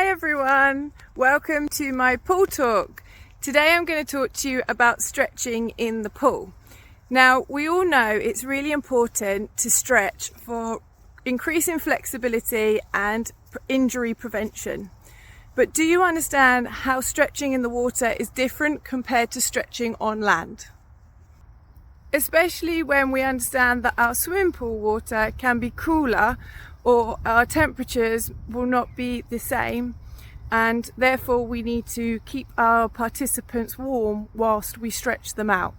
Hi everyone, welcome to my pool talk. Today I'm going to talk to you about stretching in the pool. Now we all know it's really important to stretch for increasing flexibility and injury prevention. But do you understand how stretching in the water is different compared to stretching on land? Especially when we understand that our swimming pool water can be cooler or our temperatures will not be the same, and therefore we need to keep our participants warm whilst we stretch them out.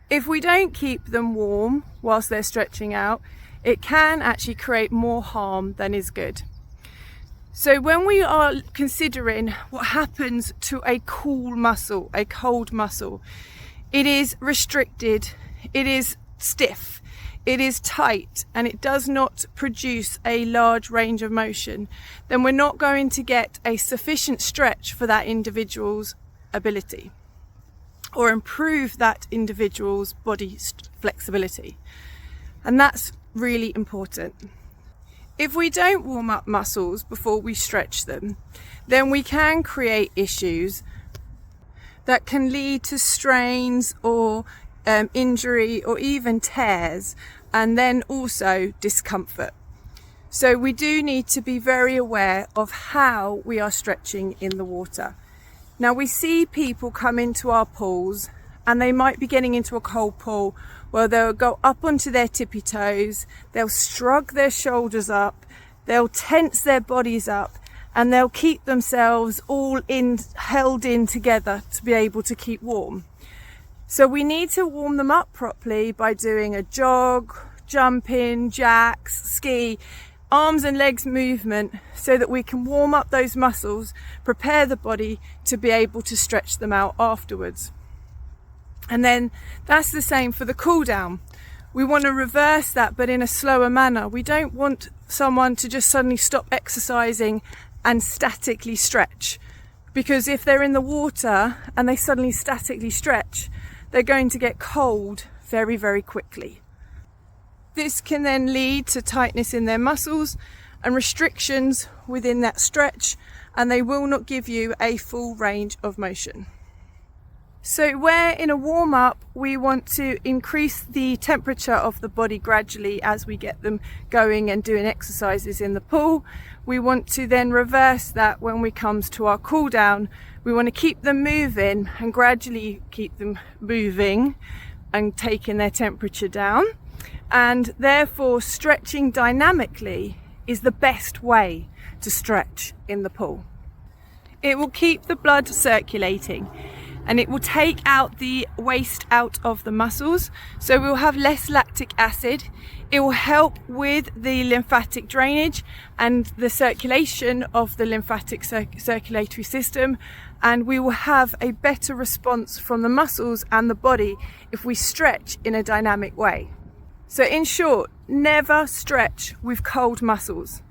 If we don't keep them warm whilst they're stretching out, it can actually create more harm than is good. So when we are considering what happens to a cool muscle, a cold muscle, it is restricted, it is stiff, it is tight, and it does not produce a large range of motion, then we're not going to get a sufficient stretch for that individual's ability or improve that individual's body flexibility. And that's really important. If we don't warm up muscles before we stretch them, then we can create issues that can lead to strains or injury or even tears, and then also discomfort. So we do need to be very aware of how we are stretching in the water. Now we see people come into our pools and they might be getting into a cold pool where they'll go up onto their tippy toes, they'll shrug their shoulders up, they'll tense their bodies up, and they'll keep themselves all held in together to be able to keep warm. So we need to warm them up properly by doing a jog, jumping, jacks, ski, arms and legs movement, so that we can warm up those muscles, prepare the body to be able to stretch them out afterwards. And then that's the same for the cool down. We want to reverse that, but in a slower manner. We don't want someone to just suddenly stop exercising and statically stretch, because if they're in the water and they suddenly statically stretch, they're going to get cold very, very quickly. This can then lead to tightness in their muscles and restrictions within that stretch, and they will not give you a full range of motion. So where in a warm-up we want to increase the temperature of the body gradually as we get them going and doing exercises in the pool, we want to then reverse that when we comes to our cool down. We want to keep them moving and gradually keep them moving and taking their temperature down, and therefore stretching dynamically is the best way to stretch in the pool. It will keep the blood circulating, and it will take out the waste out of the muscles, so we'll have less lactic acid. It will help with the lymphatic drainage and the circulation of the lymphatic circulatory system, and we will have a better response from the muscles and the body if we stretch in a dynamic way. So in short, never stretch with cold muscles.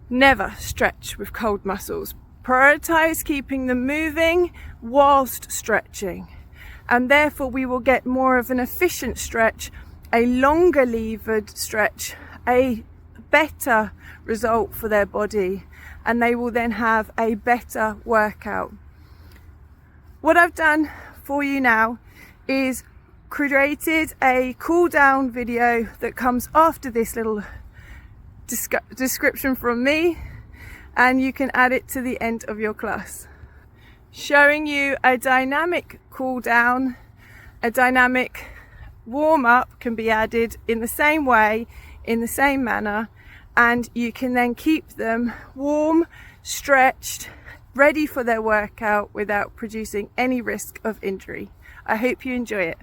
Never stretch with cold muscles. Prioritize keeping them moving whilst stretching, and therefore we will get more of an efficient stretch, a longer levered stretch, a better result for their body, and they will then have a better workout. What I've done for you now is created a cool down video that comes after this little description from me, and you can add it to the end of your class, showing you a dynamic cool down. A dynamic warm up can be added in the same way, in the same manner, and you can then keep them warm, stretched, ready for their workout without producing any risk of injury. I hope you enjoy it.